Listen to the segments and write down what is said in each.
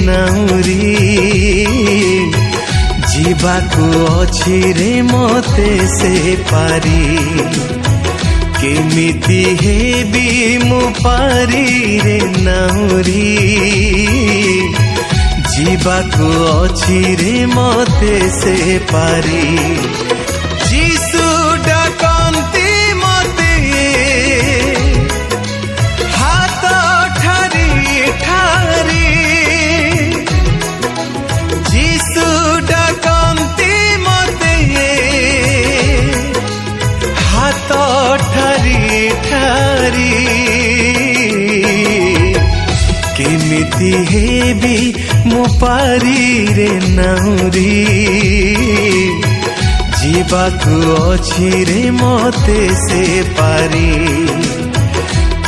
नाउरी जीवाकू अछि रे मते से पारी केमिति हेबी मु पारी रे नाउरी जीवाकू अछि रे मते से पारी जीसु डाकंती मते हाथ ठारी ठारी जीसु डाकंती मते हाथ ठारी ठारी केमिति हेबी मो पारी रे नाउरी जीवाकू अछि रे मते से पारी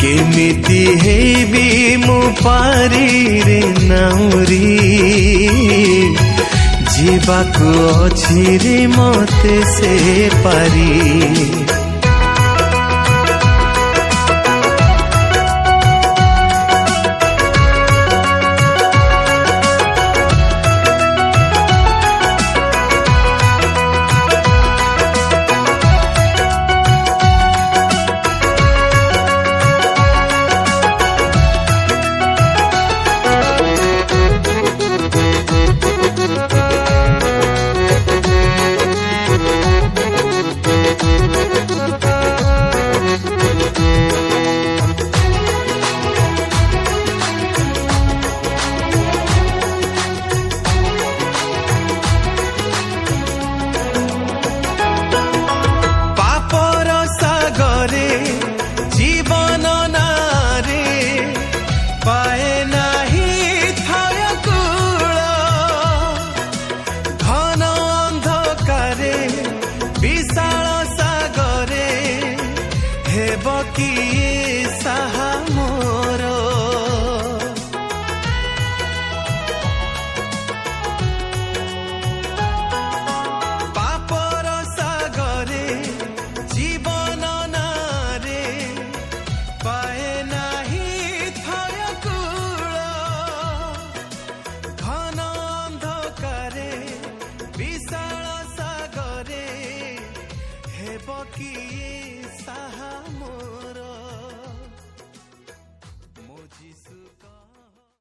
केमिति हेबी मो पारी रे नाउरी जीवाकू अछि रे मते से पारी हेब कि साहा मोर।